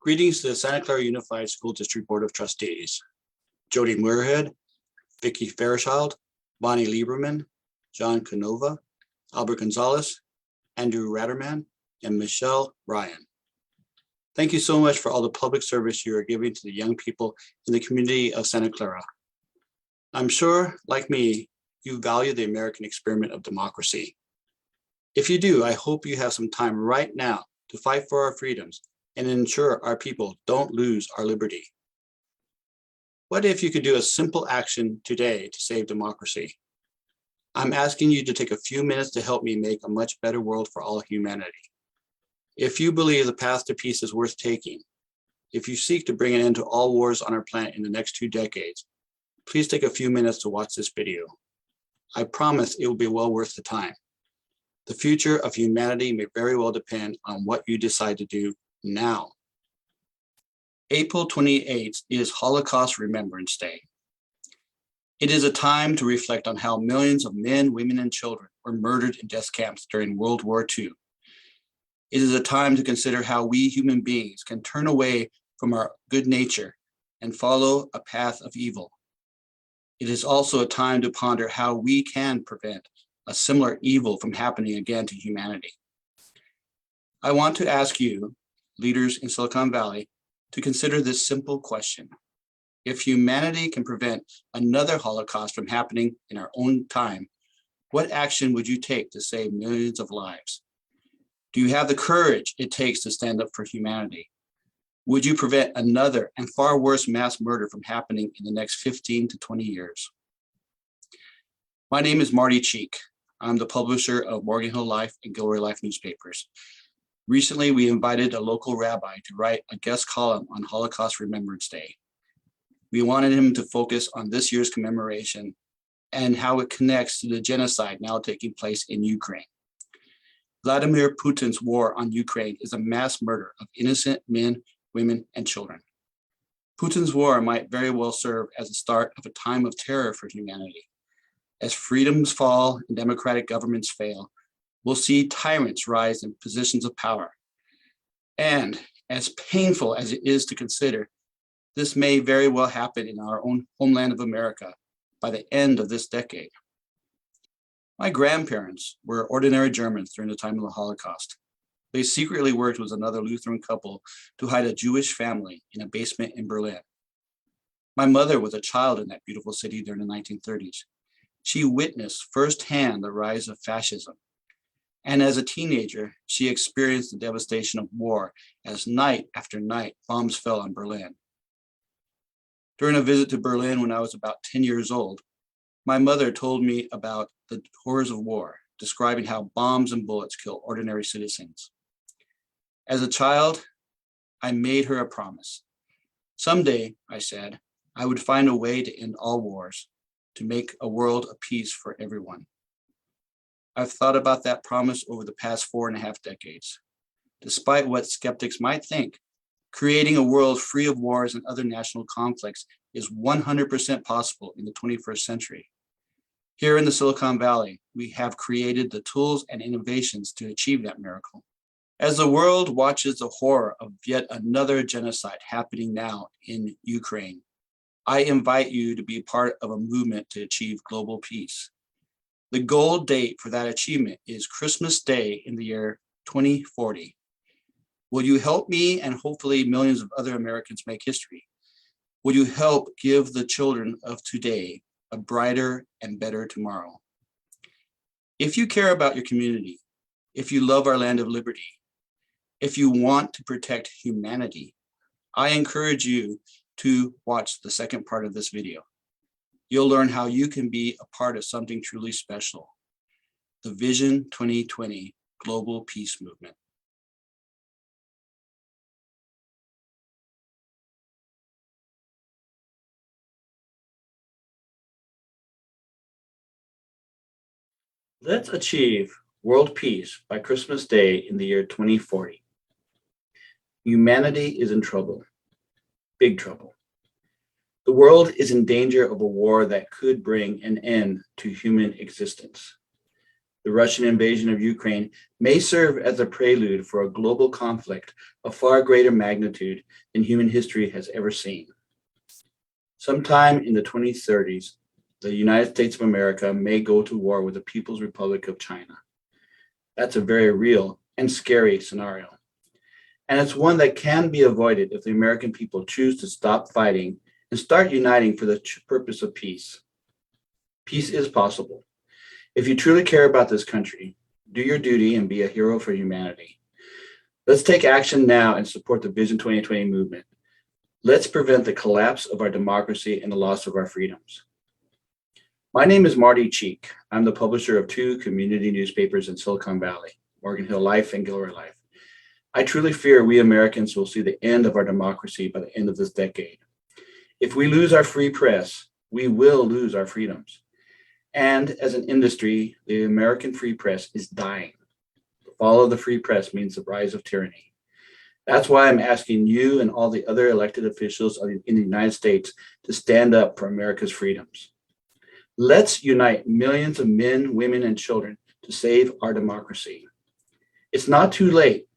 Greetings to the Santa Clara Unified School District Board of Trustees. Jody Muirhead, Vicki Fairchild, Bonnie Lieberman, John Canova, Albert Gonzalez, Andrew Ratterman, and Michelle Ryan. Thank you so much for all the public service you are giving to the young people in the community of Santa Clara. I'm sure, like me, you value the American experiment of democracy. If you do, I hope you have some time right now to fight for our freedoms and ensure our people don't lose our liberty. What if you could do a simple action today to save democracy? I'm asking you to take a few minutes to help me make a much better world for all humanity. If you believe the path to peace is worth taking, if you seek to bring an end to all wars on our planet in the next 2 decades, please take a few minutes to watch this video. I promise it will be well worth the time. The future of humanity may very well depend on what you decide to do now. April 28th is Holocaust Remembrance Day. It is a time to reflect on how millions of men, women, and children were murdered in death camps during World War II. It is a time to consider how we human beings can turn away from our good nature and follow a path of evil. It is also a time to ponder how we can prevent a similar evil from happening again to humanity. I want to ask you, leaders in Silicon Valley, to consider this simple question. If humanity can prevent another Holocaust from happening in our own time, what action would you take to save millions of lives? Do you have the courage it takes to stand up for humanity? Would you prevent another and far worse mass murder from happening in the next 15 to 20 years? My name is Marty Cheek. I'm the publisher of Morgan Hill Life and Gilroy Life newspapers. Recently, we invited a local rabbi to write a guest column on Holocaust Remembrance Day. We wanted him to focus on this year's commemoration and how it connects to the genocide now taking place in Ukraine. Vladimir Putin's war on Ukraine is a mass murder of innocent men, women, and children. Putin's war might very well serve as the start of a time of terror for humanity. As freedoms fall and democratic governments fail, we'll see tyrants rise in positions of power. And as painful as it is to consider, this may very well happen in our own homeland of America by the end of this decade. My grandparents were ordinary Germans during the time of the Holocaust. They secretly worked with another Lutheran couple to hide a Jewish family in a basement in Berlin. My mother was a child in that beautiful city during the 1930s. She witnessed firsthand the rise of fascism. And as a teenager, she experienced the devastation of war as night after night bombs fell on Berlin. During a visit to Berlin when I was about 10 years old, my mother told me about the horrors of war, describing how bombs and bullets kill ordinary citizens. As a child, I made her a promise. Someday, I said, I would find a way to end all wars, to make a world of peace for everyone. I've thought about that promise over the past 4.5 decades. Despite what skeptics might think, creating a world free of wars and other national conflicts is 100% possible in the 21st century. Here in the Silicon Valley, we have created the tools and innovations to achieve that miracle. As the world watches the horror of yet another genocide happening now in Ukraine, I invite you to be part of a movement to achieve global peace. The goal date for that achievement is Christmas Day in the year 2040. Will you help me and hopefully millions of other Americans make history? Will you help give the children of today a brighter and better tomorrow? If you care about your community, if you love our land of liberty, if you want to protect humanity, I encourage you to watch the second part of this video. You'll learn how you can be a part of something truly special, the Vision 2020 Global Peace Movement. Let's achieve world peace by Christmas Day in the year 2040. Humanity is in trouble, big trouble. The world is in danger of a war that could bring an end to human existence. The Russian invasion of Ukraine may serve as a prelude for a global conflict of far greater magnitude than human history has ever seen. Sometime in the 2030s, the United States of America may go to war with the People's Republic of China. That's a very real and scary scenario. And it's one that can be avoided if the American people choose to stop fighting and start uniting for the purpose of peace. Peace is possible. If you truly care about this country, do your duty and be a hero for humanity. Let's take action now and support the Vision 2020 movement. Let's prevent the collapse of our democracy and the loss of our freedoms. My name is Marty Cheek. I'm the publisher of 2 community newspapers in Silicon Valley, Morgan Hill Life and Gilroy Life. I truly fear we Americans will see the end of our democracy by the end of this decade. If we lose our free press, we will lose our freedoms. And as an industry, the American free press is dying. The fall of the free press means the rise of tyranny. That's why I'm asking you and all the other elected officials in the United States to stand up for America's freedoms. Let's unite millions of men, women, and children to save our democracy. It's not too late,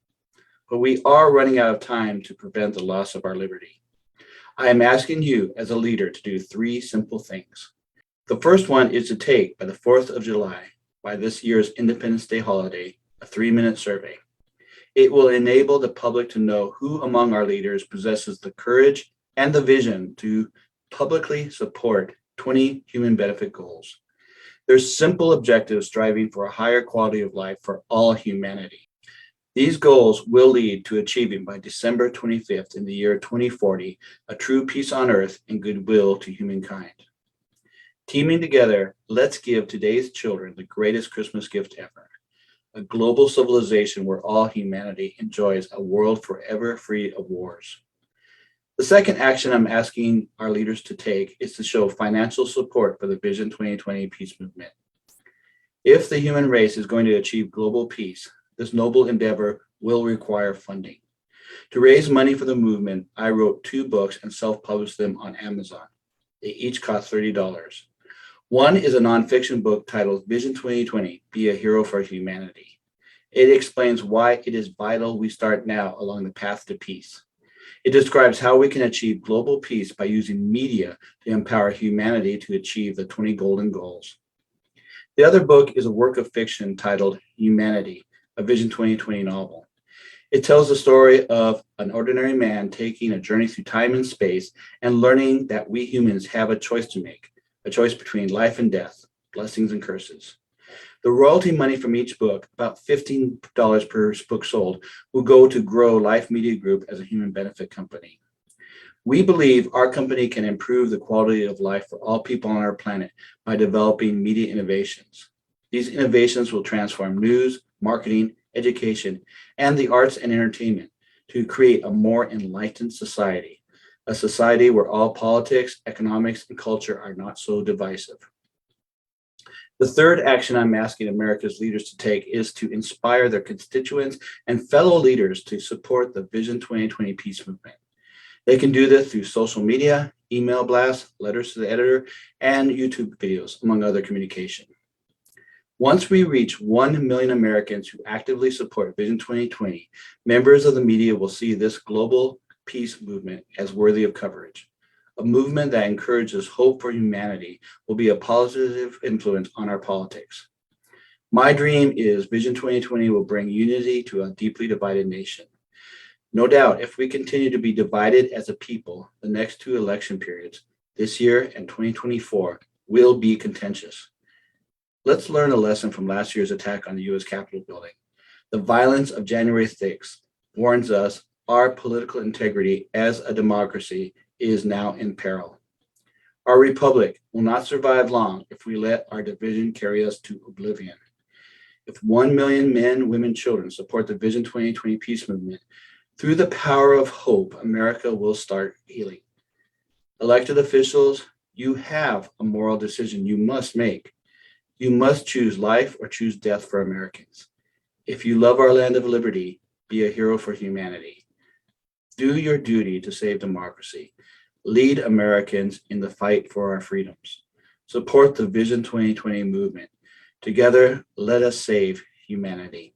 but we are running out of time to prevent the loss of our liberty. I am asking you as a leader to do 3 simple things. The first one is to take, by the 4th of July, by this year's Independence Day holiday, a 3-minute survey. It will enable the public to know who among our leaders possesses the courage and the vision to publicly support 20 human benefit goals. There's simple objectives striving for a higher quality of life for all humanity. These goals will lead to achieving by December 25th in the year 2040 a true peace on earth and goodwill to humankind. Teaming together, let's give today's children the greatest Christmas gift ever, a global civilization where all humanity enjoys a world forever free of wars. The second action I'm asking our leaders to take is to show financial support for the Vision 2020 peace movement. If the human race is going to achieve global peace, this noble endeavor will require funding. To raise money for the movement, I wrote 2 books and self-published them on Amazon. They each cost $30. One is a nonfiction book titled Vision 2020, Be a Hero for Humanity. It explains why it is vital we start now along the path to peace. It describes how we can achieve global peace by using media to empower humanity to achieve the 20 golden goals. The other book is a work of fiction titled Humanity, a Vision 2020 novel. It tells the story of an ordinary man taking a journey through time and space and learning that we humans have a choice to make, a choice between life and death, blessings and curses. The royalty money from each book, about $15 per book sold, will go to grow Life Media Group as a human benefit company. We believe our company can improve the quality of life for all people on our planet by developing media innovations. These innovations will transform news, marketing, education, and the arts and entertainment to create a more enlightened society, a society where all politics, economics, and culture are not so divisive. The third action I'm asking America's leaders to take is to inspire their constituents and fellow leaders to support the Vision 2020 peace movement. They can do this through social media, email blasts, letters to the editor, and YouTube videos, among other communication. Once we reach 1 million Americans who actively support Vision 2020, members of the media will see this global peace movement as worthy of coverage. A movement that encourages hope for humanity will be a positive influence on our politics. My dream is Vision 2020 will bring unity to a deeply divided nation. No doubt, if we continue to be divided as a people, the next 2 election periods, this year and 2024, will be contentious. Let's learn a lesson from last year's attack on the U.S. Capitol building. The violence of January 6th warns us our political integrity as a democracy is now in peril. Our republic will not survive long if we let our division carry us to oblivion. If 1 million men, women, children support the Vision 2020 peace movement, through the power of hope, America will start healing. Elected officials, you have a moral decision you must make. You must choose life or choose death for Americans. If you love our land of liberty, be a hero for humanity. Do your duty to save democracy. Lead Americans in the fight for our freedoms. Support the Vision 2020 movement Together, let us save humanity.